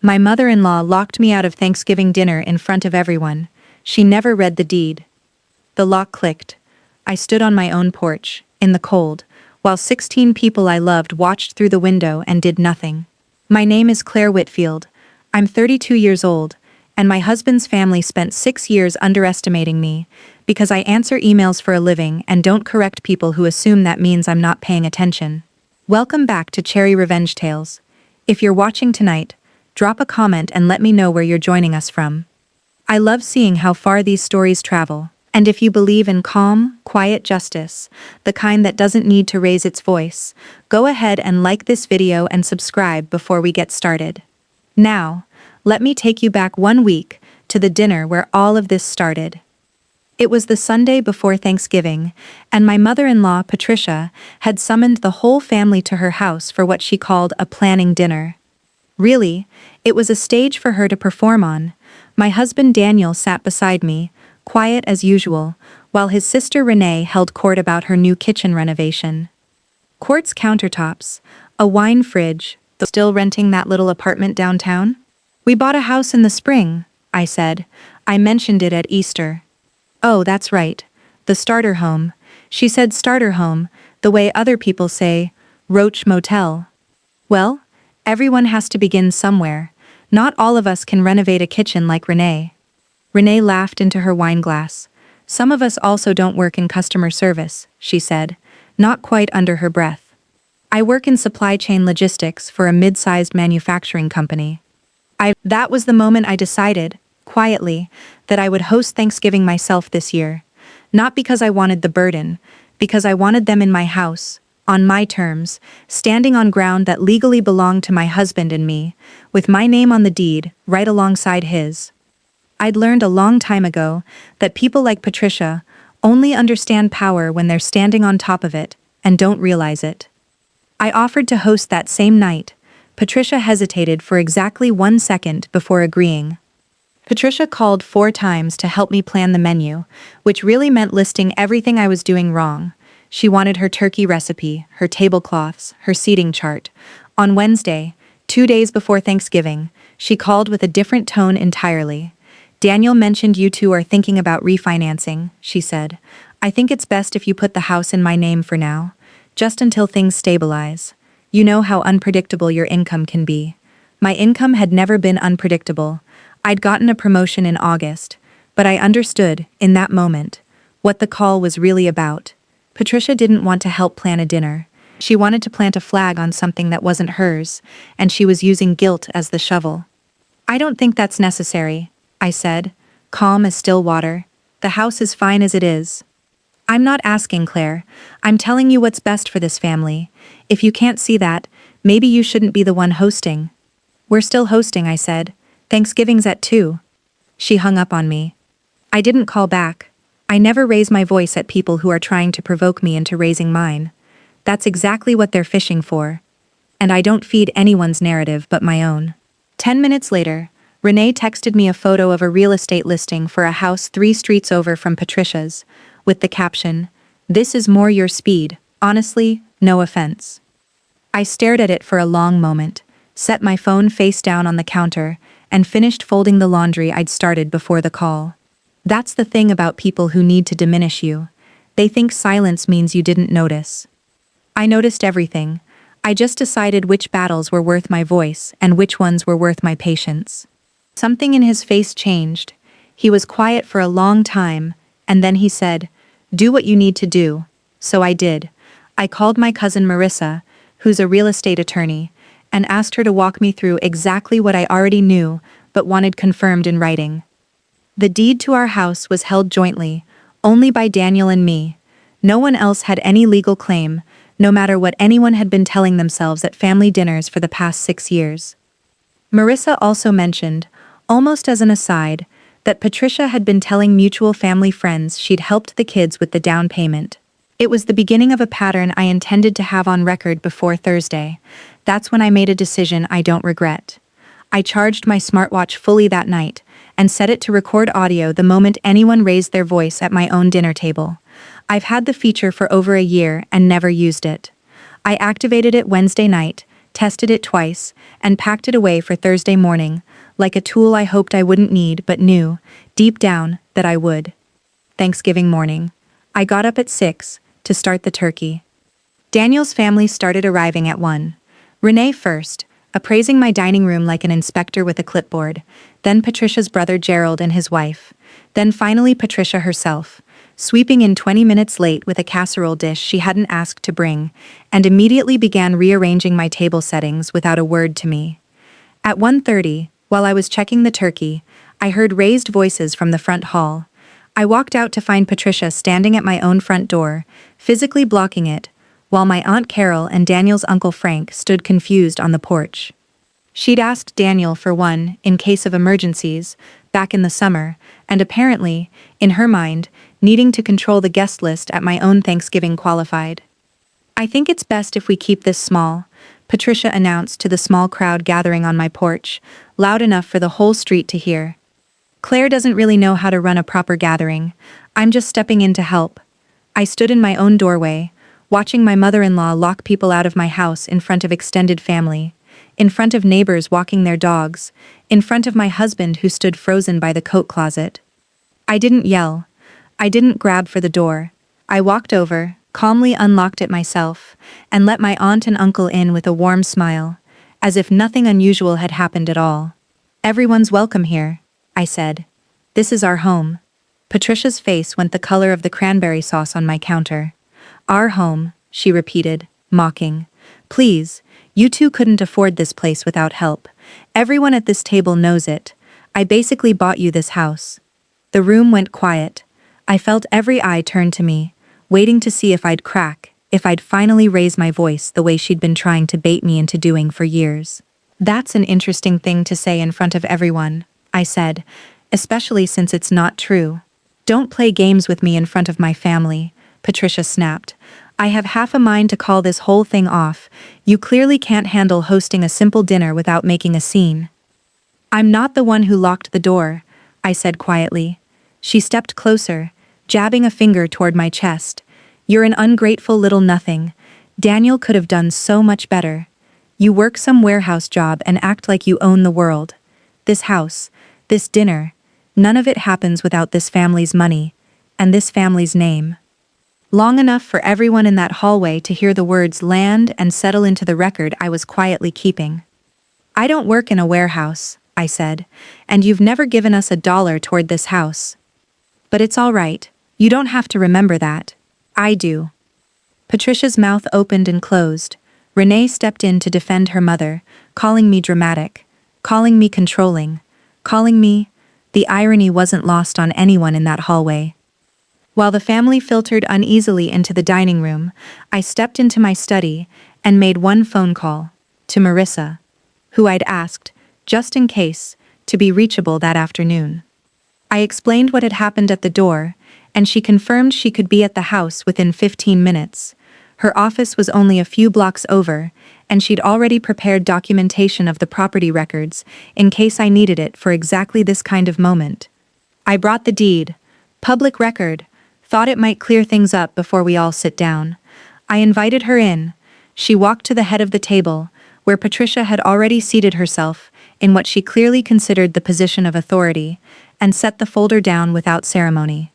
My mother-in-law locked me out of Thanksgiving dinner in front of everyone. She never read the deed. The lock clicked. I stood on my own porch, in the cold, while 16 people I loved watched through the window and did nothing. My name is Claire Whitfield. I'm 32 years old, and my husband's family spent 6 years underestimating me because I answer emails for a living and don't correct people who assume that means I'm not paying attention. Welcome back to Cherry Revenge Tales. If you're watching tonight, drop a comment and let me know where you're joining us from. I love seeing how far these stories travel, and if you believe in calm, quiet justice, the kind that doesn't need to raise its voice, go ahead and like this video and subscribe before we get started. Now, let me take you back 1 week to the dinner where all of this started. It was the Sunday before Thanksgiving, and my mother-in-law, Patricia, had summoned the whole family to her house for what she called a planning dinner. Really, it was a stage for her to perform on. My husband Daniel sat beside me, quiet as usual, while his sister Renee held court about her new kitchen renovation. Quartz countertops, a wine fridge, still renting that little apartment downtown? We bought a house in the spring, I said. I mentioned it at Easter. Oh, that's right. The starter home. She said starter home, the way other people say, Roach Motel. Well, everyone has to begin somewhere. Not all of us can renovate a kitchen like Renee. Renee laughed into her wine glass. Some of us also don't work in customer service, she said, not quite under her breath. I work in supply chain logistics for a mid-sized manufacturing company. That was the moment I decided, quietly, that I would host Thanksgiving myself this year. Not because I wanted the burden, because I wanted them in my house, on my terms, standing on ground that legally belonged to my husband and me, with my name on the deed, right alongside his. I'd learned a long time ago that people like Patricia only understand power when they're standing on top of it and don't realize it. I offered to host that same night. Patricia hesitated for exactly 1 second before agreeing. Patricia called 4 times to help me plan the menu, which really meant listing everything I was doing wrong. She wanted her turkey recipe, her tablecloths, her seating chart. On Wednesday, 2 days before Thanksgiving, she called with a different tone entirely. Daniel mentioned you two are thinking about refinancing, she said. I think it's best if you put the house in my name for now, just until things stabilize. You know how unpredictable your income can be. My income had never been unpredictable. I'd gotten a promotion in August, but I understood, in that moment, what the call was really about. Patricia didn't want to help plan a dinner. She wanted to plant a flag on something that wasn't hers, and she was using guilt as the shovel. I don't think that's necessary, I said, calm as still water. The house is fine as it is. I'm not asking, Claire. I'm telling you what's best for this family. If you can't see that, maybe you shouldn't be the one hosting. We're still hosting, I said. Thanksgiving's at 2. She hung up on me. I didn't call back. I never raise my voice at people who are trying to provoke me into raising mine. That's exactly what they're fishing for. And I don't feed anyone's narrative but my own. 10 minutes later, Renee texted me a photo of a real estate listing for a house 3 streets over from Patricia's, with the caption, "This is more your speed, honestly, no offense." I stared at it for a long moment, set my phone face down on the counter, and finished folding the laundry I'd started before the call. That's the thing about people who need to diminish you. They think silence means you didn't notice. I noticed everything. I just decided which battles were worth my voice and which ones were worth my patience. Something in his face changed. He was quiet for a long time, and then he said, "Do what you need to do." So I did. I called my cousin Marissa, who's a real estate attorney, and asked her to walk me through exactly what I already knew but wanted confirmed in writing. The deed to our house was held jointly, only by Daniel and me. No one else had any legal claim, no matter what anyone had been telling themselves at family dinners for the past 6 years. Marissa also mentioned, almost as an aside, that Patricia had been telling mutual family friends she'd helped the kids with the down payment. It was the beginning of a pattern I intended to have on record before Thursday. That's when I made a decision I don't regret. I charged my smartwatch fully that night and set it to record audio the moment anyone raised their voice at my own dinner table. I've had the feature for over a year and never used it. I activated it Wednesday night, tested it twice, and packed it away for Thursday morning, like a tool I hoped I wouldn't need but knew, deep down, that I would. Thanksgiving morning. I got up at 6 to start the turkey. Daniel's family started arriving at 1. Renee first, appraising my dining room like an inspector with a clipboard, then Patricia's brother Gerald and his wife, then finally Patricia herself, sweeping in 20 minutes late with a casserole dish she hadn't asked to bring, and immediately began rearranging my table settings without a word to me. At 1:30, while I was checking the turkey, I heard raised voices from the front hall. I walked out to find Patricia standing at my own front door, physically blocking it, while my Aunt Carol and Daniel's Uncle Frank stood confused on the porch. She'd asked Daniel for one, in case of emergencies, back in the summer, and apparently, in her mind, needing to control the guest list at my own Thanksgiving qualified. "I think it's best if we keep this small," Patricia announced to the small crowd gathering on my porch, loud enough for the whole street to hear. "Claire doesn't really know how to run a proper gathering. I'm just stepping in to help." I stood in my own doorway, watching my mother-in-law lock people out of my house in front of extended family, in front of neighbors walking their dogs, in front of my husband who stood frozen by the coat closet. I didn't yell. I didn't grab for the door. I walked over, calmly unlocked it myself, and let my aunt and uncle in with a warm smile, as if nothing unusual had happened at all. "Everyone's welcome here," I said. "This is our home." Patricia's face went the color of the cranberry sauce on my counter. "Our home," she repeated, mocking. "Please, you two couldn't afford this place without help. Everyone at this table knows it. I basically bought you this house." The room went quiet. I felt every eye turn to me, waiting to see if I'd crack, if I'd finally raise my voice the way she'd been trying to bait me into doing for years. "That's an interesting thing to say in front of everyone," I said, "especially since it's not true." "Don't play games with me in front of my family," Patricia snapped. "I have half a mind to call this whole thing off. You clearly can't handle hosting a simple dinner without making a scene." "I'm not the one who locked the door," I said quietly. She stepped closer, jabbing a finger toward my chest. "You're an ungrateful little nothing. Daniel could have done so much better. You work some warehouse job and act like you own the world. This house, this dinner, none of it happens without this family's money, and this family's name." Long enough for everyone in that hallway to hear the words land and settle into the record I was quietly keeping. "I don't work in a warehouse," I said, "and you've never given us $1 toward this house. But it's all right, you don't have to remember that. I do." Patricia's mouth opened and closed. Renee stepped in to defend her mother, calling me dramatic, calling me controlling, calling me... The irony wasn't lost on anyone in that hallway. While the family filtered uneasily into the dining room, I stepped into my study and made one phone call, to Marissa, who I'd asked, just in case, to be reachable that afternoon. I explained what had happened at the door, and she confirmed she could be at the house within 15 minutes. Her office was only a few blocks over, and she'd already prepared documentation of the property records in case I needed it for exactly this kind of moment. I brought the deed, public record, thought it might clear things up before we all sit down. I invited her in. She walked to the head of the table, where Patricia had already seated herself in what she clearly considered the position of authority, and set the folder down without ceremony.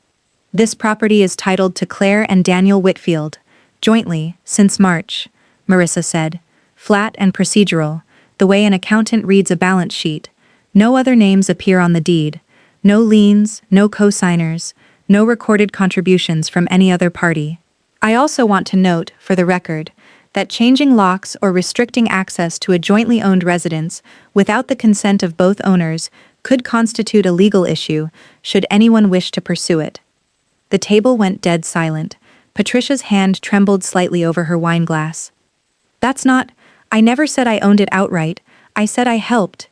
"This property is titled to Claire and Daniel Whitfield, jointly, since March," Marissa said, flat and procedural, the way an accountant reads a balance sheet. "No other names appear on the deed. No liens, no co-signers, no recorded contributions from any other party. I also want to note, for the record, that changing locks or restricting access to a jointly owned residence without the consent of both owners could constitute a legal issue should anyone wish to pursue it." The table went dead silent. Patricia's hand trembled slightly over her wine glass. I never said I owned it outright, I said I helped."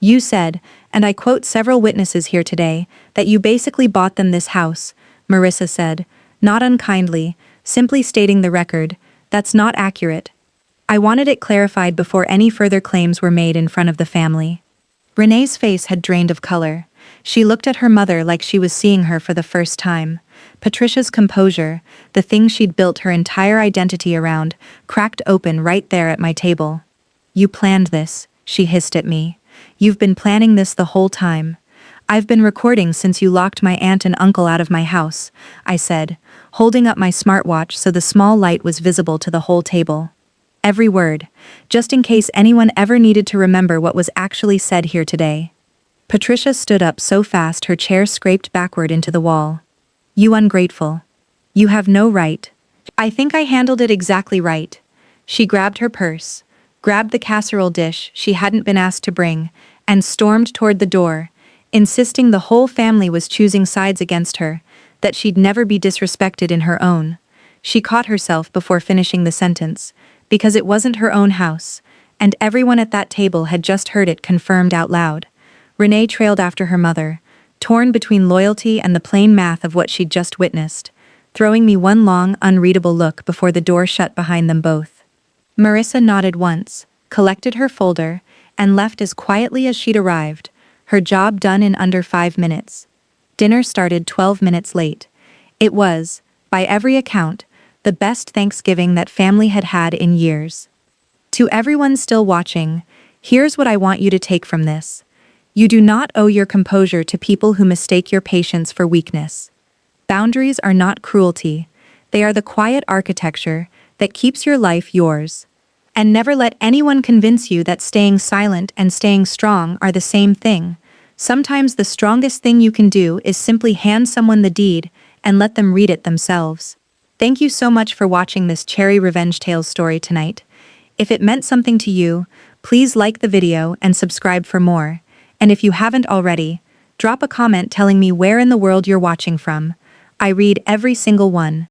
"You said, and I quote several witnesses here today, that you basically bought them this house," Marissa said, not unkindly, simply stating the record. "That's not accurate." I wanted it clarified before any further claims were made in front of the family. Renee's face had drained of color. She looked at her mother like she was seeing her for the first time. Patricia's composure, the thing she'd built her entire identity around, cracked open right there at my table. You planned this, she hissed at me. You've been planning this the whole time. I've been recording since you locked my aunt and uncle out of my house, I said, holding up my smartwatch so the small light was visible to the whole table. Every word, just in case anyone ever needed to remember what was actually said here today. Patricia stood up so fast her chair scraped backward into the wall. You ungrateful. You have no right. I think I handled it exactly right. She grabbed her purse, grabbed the casserole dish she hadn't been asked to bring, and stormed toward the door, insisting the whole family was choosing sides against her, that she'd never be disrespected in her own. She caught herself before finishing the sentence, because it wasn't her own house, and everyone at that table had just heard it confirmed out loud. Renee trailed after her mother, torn between loyalty and the plain math of what she'd just witnessed, throwing me one long, unreadable look before the door shut behind them both. Marissa nodded once, collected her folder, and left as quietly as she'd arrived, her job done in under 5 minutes. Dinner started 12 minutes late. It was, by every account, the best Thanksgiving that family had had in years. To everyone still watching, here's what I want you to take from this. You do not owe your composure to people who mistake your patience for weakness. Boundaries are not cruelty. They are the quiet architecture that keeps your life yours. And never let anyone convince you that staying silent and staying strong are the same thing. Sometimes the strongest thing you can do is simply hand someone the deed and let them read it themselves. Thank you so much for watching this Cherry Revenge Tales story tonight. If it meant something to you, please like the video and subscribe for more. And if you haven't already, drop a comment telling me where in the world you're watching from. I read every single one.